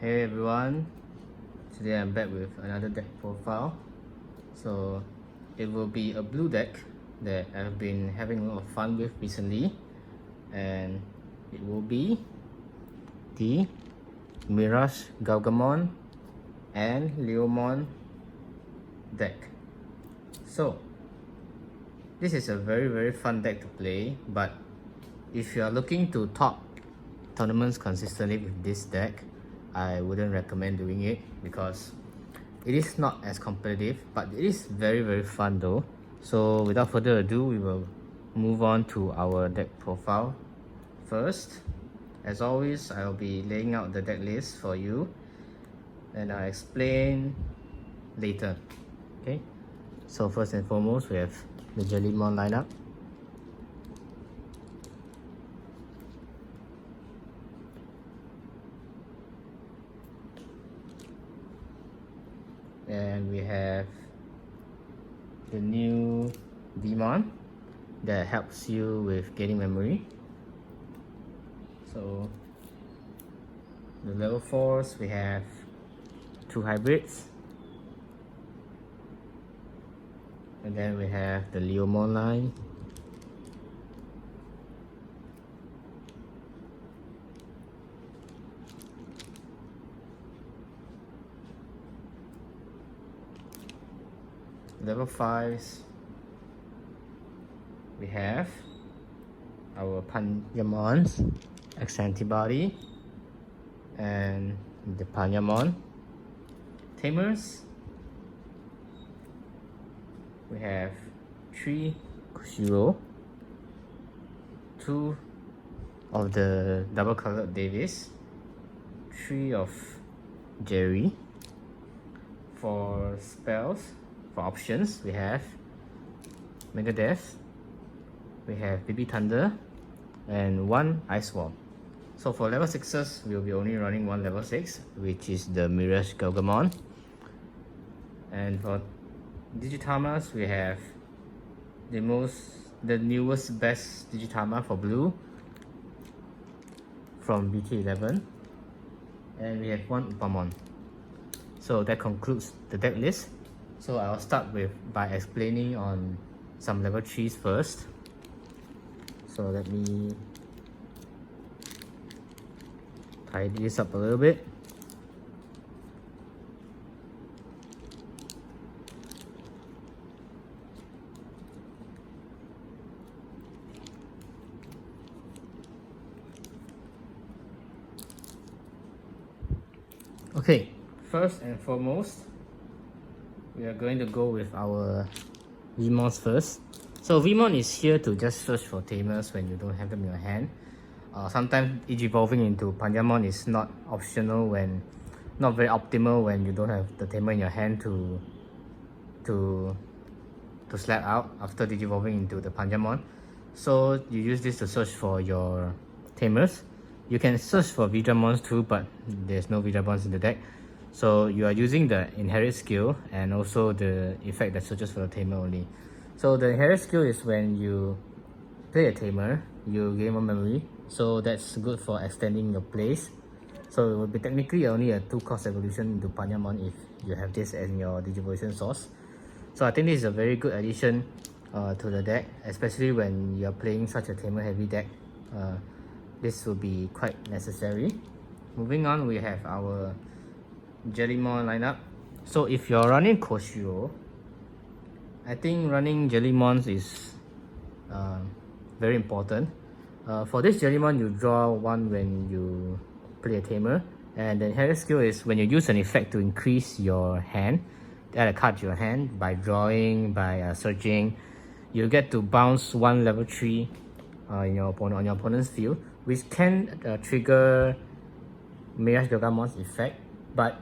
Hey everyone, today I'm back with another deck profile. So it will be a blue deck that I've been having a lot of fun with recently, and it will be the Miragegaogamon and Leomon deck. So this is a very fun deck to play, but if you are looking to top tournaments consistently with this deck, I wouldn't recommend doing it because it is not as competitive, but it is very fun though. So without further ado, we will move on to our deck profile. First, as always, I'll be laying out the deck list for you and I'll explain later. Okay, so first and foremost, we have the Jellymon lineup. And we have the new Demon that helps you with gaining memory. So the level 4s, we have 2 hybrids, and then we have the Leomon line. Level 5s, we have our Panyamons, X Antibody, and the Panyamon. Tamers, we have 3 Kushiro, 2 of the double colored Davis, 3 of Jerry. For spells, for options, we have Mega Death, we have BB Thunder, and 1 Ice Wall. So for level 6s, we'll be only running 1 level 6, which is the Miragegaogamon. And for Digitamers, we have the newest best Digitama for blue from BT11, and we have 1 Upamon. So that concludes the deck list. So I'll start by explaining on some level 3s first. So let me tidy this up a little bit. Okay, first and foremost, we are going to go with our Vmons first. So Vmon is here to just search for Tamers when you don't have them in your hand. Sometimes evolving into Panyamon is not optional not very optimal when you don't have the Tamer in your hand to slap out after digivolving into the Panyamon. So you use this to search for your Tamers. You can search for Vidramons too, but there's no Vidramons in the deck. So you are using the inherit skill and also the effect that searches for the Tamer only. So the inherit skill is when you play a Tamer, you gain 1 memory. So that's good for extending your plays. So it will be technically only a 2-cost evolution into Panyamon if you have this as your Digivolution source. So I think this is a very good addition to the deck, especially when you're playing such a Tamer heavy deck. This will be quite necessary. Moving on, we have our Jellymon lineup. So if you're running Koshiro, I think running Jellymons is very important. For this Jellymon, you draw 1 when you play a Tamer, and the inherit skill is when you use an effect to increase your hand, add a card to your hand by drawing, by searching, you get to bounce 1 level 3 on your opponent's field, which can trigger Miragegaogamon's effect. But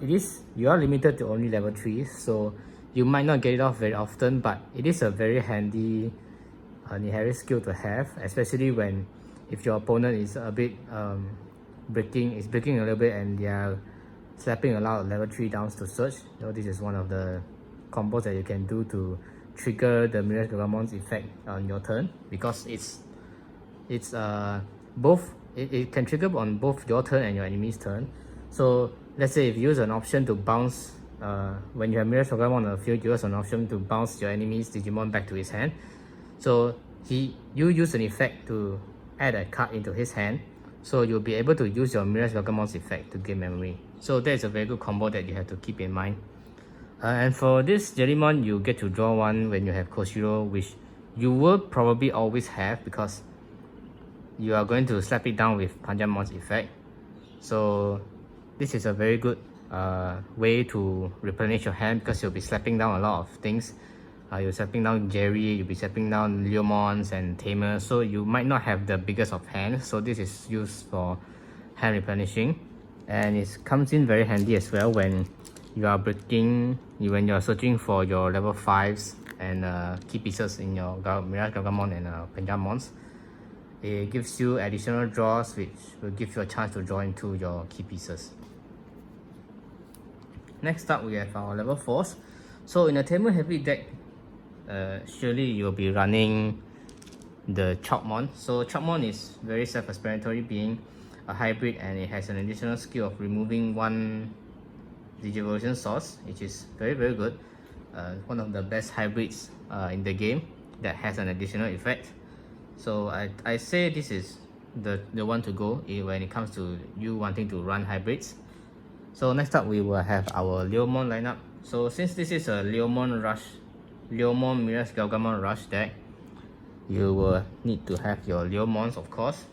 you are limited to only level 3, so you might not get it off very often, but it is a very handy inherit skill to have, especially if your opponent is a bit breaking a little bit and they are slapping a lot of level 3 downs to search. This is one of the combos that you can do to trigger the Miragegaogamon's effect on your turn, because it can trigger on both your turn and your enemy's turn. So let's say if you use an option to bounce, when you have Miragegaogamon on the field, you use an option to bounce your enemy's Digimon back to his hand. So you use an effect to add a card into his hand, so you'll be able to use your Miragegaogamon's effect to gain memory. So that is a very good combo that you have to keep in mind. And for this Jellymon, you get to draw one when you have Koshiro, which you will probably always have because you are going to slap it down with Panjamon's effect. So this is a very good way to replenish your hand because you'll be slapping down a lot of things. You're slapping down Jerry, you'll be slapping down Leomons and Tamers, so you might not have the biggest of hands. So this is used for hand replenishing, and it comes in very handy as well when you are when you're searching for your level 5s and key pieces in your Miragegaogamon and Panjamons. It gives you additional draws, which will give you a chance to draw into your key pieces. Next up, we have our level 4s. So in a Tamer heavy deck, surely you'll be running the Chalkmon. So Chalkmon is very self-explanatory, being a hybrid, and it has an additional skill of removing one Digivolution source, which is very good. One of the best hybrids in the game that has an additional effect. So I say this is the one to go when it comes to you wanting to run hybrids. So next up, we will have our Leomon lineup. So since this is a Leomon Miragegaogamon Rush deck, you will need to have your Leomons, of course.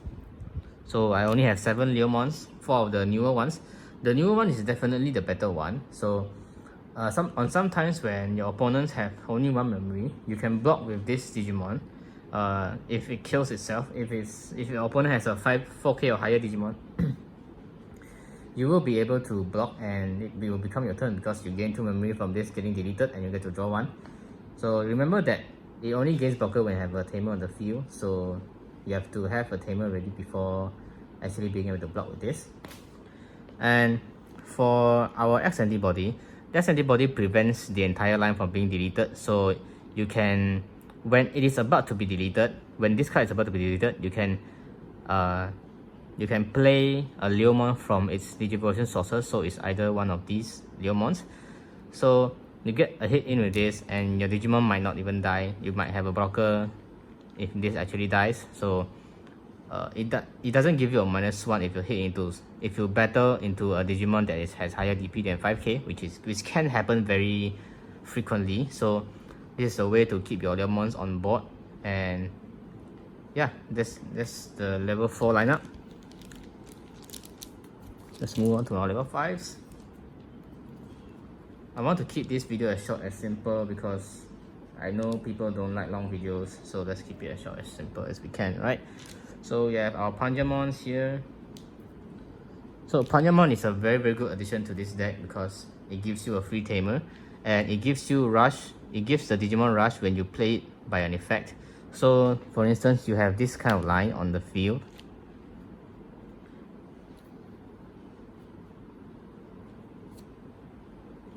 So I only have 7 Leomons, 4 of the newer ones. The newer one is definitely the better one. So sometimes when your opponents have only 1 memory, you can block with this Digimon. If it kills itself, if your opponent has a 4K or higher Digimon, you will be able to block and it will become your turn because you gain 2 memory from this getting deleted and you get to draw 1. So remember that it only gains blocker when you have a Tamer on the field, so you have to have a Tamer ready before actually being able to block with this. And for our X antibody, this antibody prevents the entire line from being deleted. So you can, when it is about to be deleted, when this card is about to be deleted, you can play a Leomon from its Digivolution sources. So it's either one of these Leomons. So you get a hit in with this, and your Digimon might not even die. You might have a blocker if this actually dies. So it doesn't give you a -1 if you battle into a Digimon that has higher DP than 5k, which can happen very frequently. So this is a way to keep your Leomons on board. And yeah, that's the level 4 lineup. Let's move on to our level 5s. I want to keep this video as short as simple because I know people don't like long videos, so let's keep it as short as simple as we can, right? So we have our Panjamons here. So Panjamon is a very good addition to this deck because it gives you a free Tamer, and it gives you rush. It gives the Digimon rush when you play it by an effect. So for instance, you have this kind of line on the field.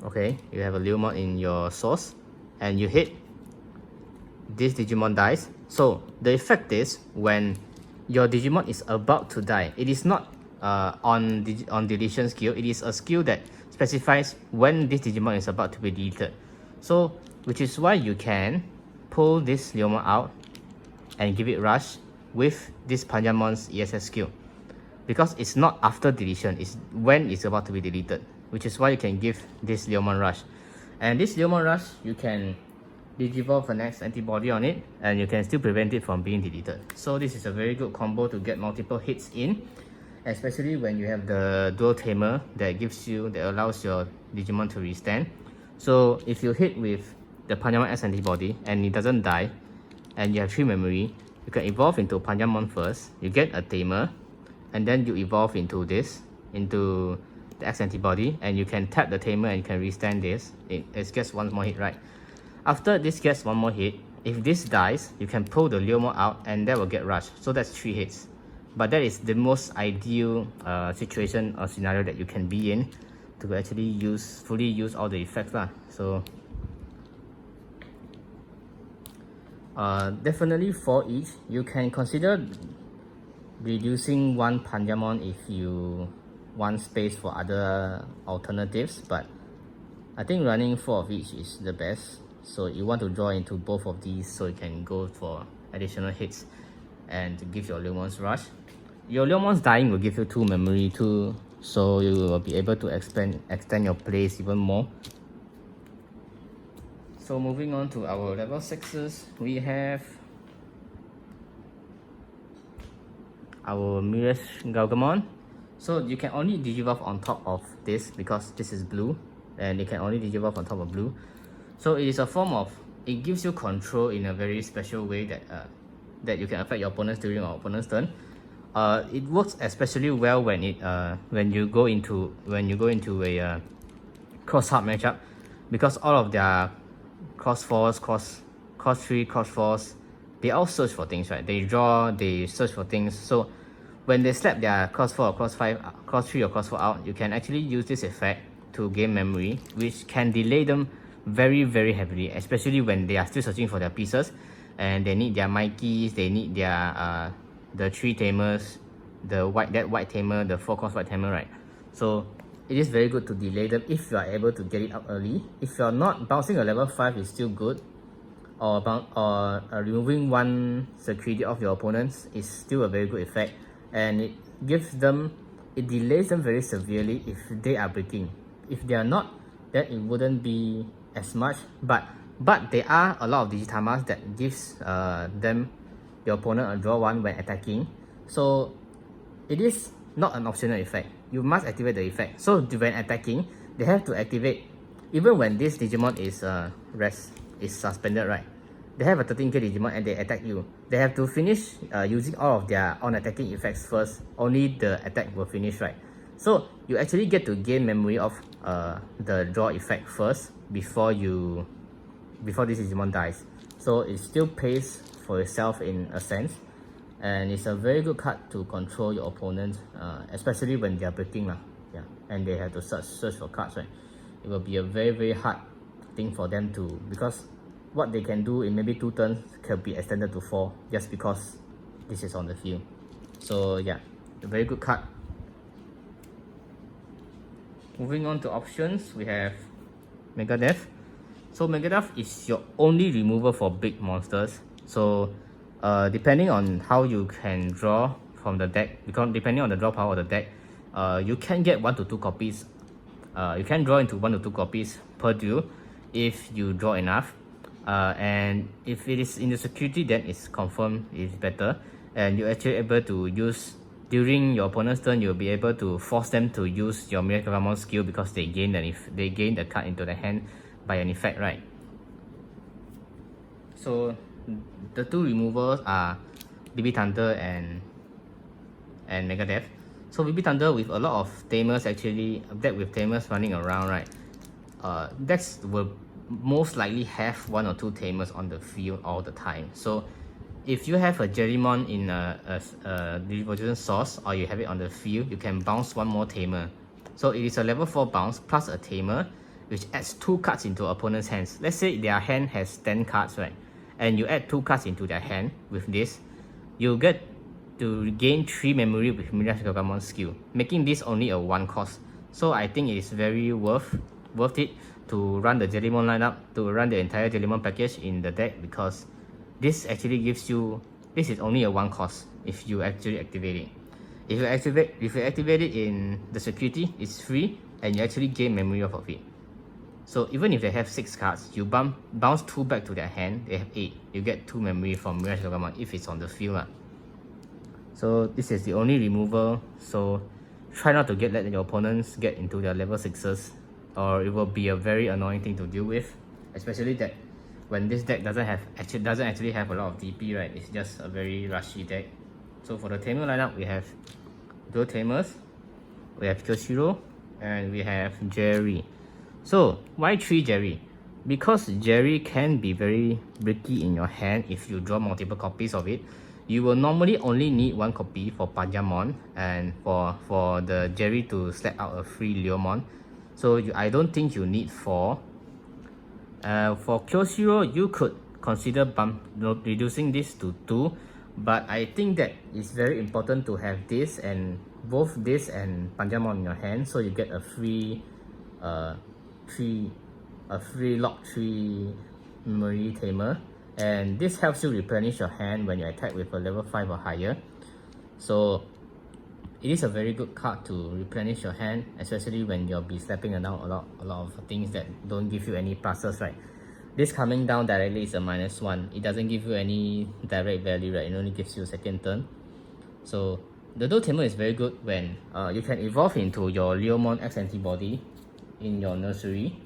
Okay, you have a Leomon in your source and you hit, this Digimon dies. So the effect is when your Digimon is about to die, it is not on deletion skill, it is a skill that specifies when this Digimon is about to be deleted. So which is why you can pull this Leomon out and give it rush with this Panjamon's ESS skill, because it's not after deletion, it's when it's about to be deleted, which is why you can give this Leomon rush. And this Leomon rush, you can Digivolve the next antibody on it and you can still prevent it from being deleted. So this is a very good combo to get multiple hits in, especially when you have the dual Tamer that allows your Digimon to restand. So if you hit with the Panjamon X antibody and it doesn't die and you have 3 memory, you can evolve into Panjamon first, you get a Tamer, and then you evolve into the X antibody, and you can tap the Tamer and you can restand this. It gets 1 more hit, right? After this gets 1 more hit, if this dies, you can pull the Leomon out and that will get rushed. So that's 3 hits. But that is the most ideal situation or scenario that you can be in to actually fully use all the effects lah. So definitely for each, you can consider reducing 1 Panjamon if you one space for other alternatives, but I think running 4 of each is the best. So you want to draw into both of these so you can go for additional hits and to give your Leomons rush. Your Leomons dying will give you 2 memory too, so you will be able to extend your plays even more. So moving on to our level 6s, we have our Miragegaogamon. So you can only digivolve on top of this because this is blue, and you can only digivolve on top of blue. So it is a form of, it gives you control in a very special way that you can affect your opponents during your opponent's turn. It works especially well when you go into a cross-hard matchup, because all of their cross 4s, cross 3, cross 4s, they all search for things, right? They draw, they search for things. So when they slap their cross 4 or cross 5, cross 3 or cross 4 out, you can actually use this effect to gain memory, which can delay them very, very heavily, especially when they are still searching for their pieces and they need their Mikeys, they need their the 3 Tamers, that white Tamer, the 4 cost white Tamer, right? So it is very good to delay them if you are able to get it up early. If you are not, bouncing a level 5 is still good, or removing 1 security of your opponents is still a very good effect, and it delays them very severely if they are breaking. If they are not, then it wouldn't be as much, but there are a lot of Digitamas that gives your opponent a draw 1 when attacking. So it is not an optional effect, you must activate the effect. So when attacking, they have to activate even when this Digimon is suspended, right? They have a 13k Digimon and they attack you. They have to finish using all of their on-attacking effects first, only the attack will finish, right? So you actually get to gain memory of the draw effect first before this Digimon dies. So it still pays for itself in a sense, and it's a very good card to control your opponent, especially when they are breaking, yeah, and they have to search for cards, right? It will be a very, very hard thing for them to, because what they can do in maybe 2 turns can be extended to 4 just because this is on the field. So yeah, a very good card. Moving on to options, we have Megadeath. So Megadeath is your only remover for big monsters. So depending on how you can draw from the deck, because depending on the draw power of the deck, you can get 1 to 2 copies. You can draw into 1 to 2 copies per duel if you draw enough. And if it is in the security, then it's confirmed it's better, and you're actually able to use during your opponent's turn. You'll be able to force them to use your Miragegaogamon skill because they gain the card into the hand by an effect, right? So the 2 removers are BB Thunder and Megadeath. So BB Thunder with a lot of Tamers, actually a deck with Tamers running around, right? Decks will most likely have 1 or 2 Tamers on the field all the time. So if you have a Jellimon in a Digivolution source, or you have it on the field, you can bounce 1 more Tamer. So it is a level 4 bounce plus a Tamer, which adds 2 cards into opponent's hands. Let's say their hand has 10 cards, right? And you add 2 cards into their hand with this, you get to gain 3 memory with Miragegaogamon skill, making this only a 1 cost. So I think it is very worth it to run the Jellimon lineup, to run the entire Jellimon package in the deck, because this actually gives you, this is only a 1 cost if you actually activate it. If you activate it in the security, it's free and you actually gain memory off of it. So even if they have 6 cards, you bounce 2 back to their hand, they have 8. You get 2 memory from Miragegaogamon if it's on the field. So this is the only removal, so try not to let your opponents get into their level 6s, or it will be a very annoying thing to deal with, especially that when this deck doesn't actually have a lot of DP, right? It's just a very rushy deck. So for the Tamer lineup, we have dual Tamers, we have Kyoshiro, and we have Jerry. So why 3 Jerry? Because Jerry can be very bricky in your hand if you draw multiple copies of it. You will normally only need 1 copy for Pajamon and for the Jerry to slap out a free Leomon. So I don't think you need 4. For Kyoshiro, you could consider reducing this to 2, but I think that it's very important to have this and both this and Panjamon in your hand, so you get a free lock 3 memory tamer, and this helps you replenish your hand when you attack with a level 5 or higher. So it is a very good card to replenish your hand, especially when you'll be slapping around a lot of things that don't give you any pluses, right? This coming down directly is a -1. It doesn't give you any direct value, right? It only gives you a second turn. So the Dual Tamer is very good when you can evolve into your Leomon X antibody in your nursery,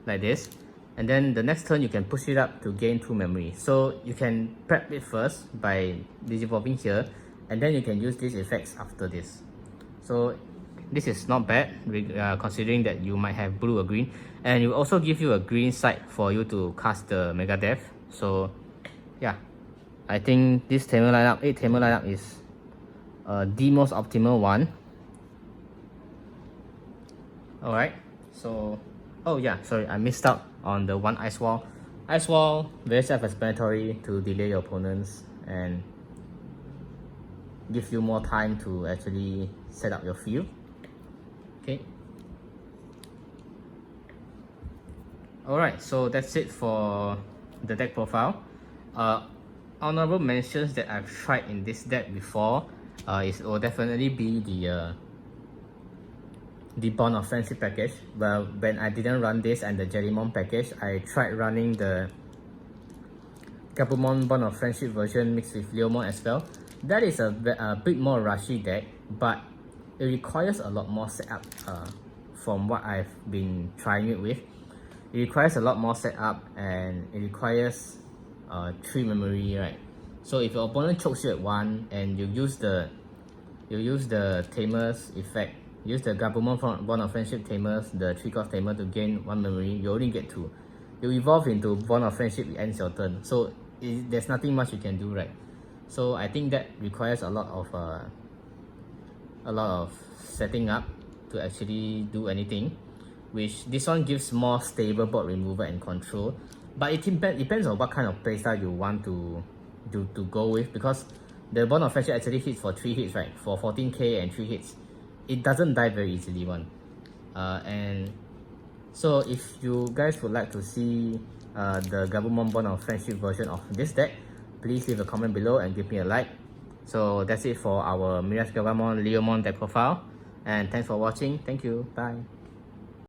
like this. And then the next turn you can push it up to gain 2 memory. So you can prep it first by digivolving here, and then you can use these effects after this. So this is not bad, considering that you might have blue or green, and it will also give you a green side for you to cast the Mega Death. So yeah, I think this Tamer lineup, 8 Tamer lineup, is the most optimal one. Alright, so oh yeah, sorry, I missed out on the one Ice Wall. Ice Wall, very self-explanatory, to delay your opponents and give you more time to actually set up your field. Okay. Alright, so that's it for the deck profile. Honorable mentions that I've tried in this deck before will definitely be the Bond of Friendship package. Well, when I didn't run this and the Jellimon package, I tried running the Gabumon Bond of Friendship version mixed with Leomon as well. That is a bit more rushy deck, but it requires a lot more setup from what I've been trying it with. It requires a lot more setup, and it requires 3 memory, right? So if your opponent chokes you at 1 and you use the Tamers effect, use the Gabumon Bond of Friendship Tamers, the 3-cost Tamer, to gain 1 memory, you only get 2. You evolve into Bond of Friendship, it ends your turn. So there's nothing much you can do, right? So I think that requires a lot of setting up to actually do anything, which this one gives more stable board removal and control. But it depends on what kind of playstyle you want to go with, because the Bond of Friendship actually hits for 3 hits, right? For 14k and 3 hits. It doesn't die very easily one. And so if you guys would like to see the Gabumon Bond of Friendship version of this deck, please leave a comment below and give me a like. So that's it for our Miragegaogamon Leomon deck profile, and thanks for watching. Thank you. Bye.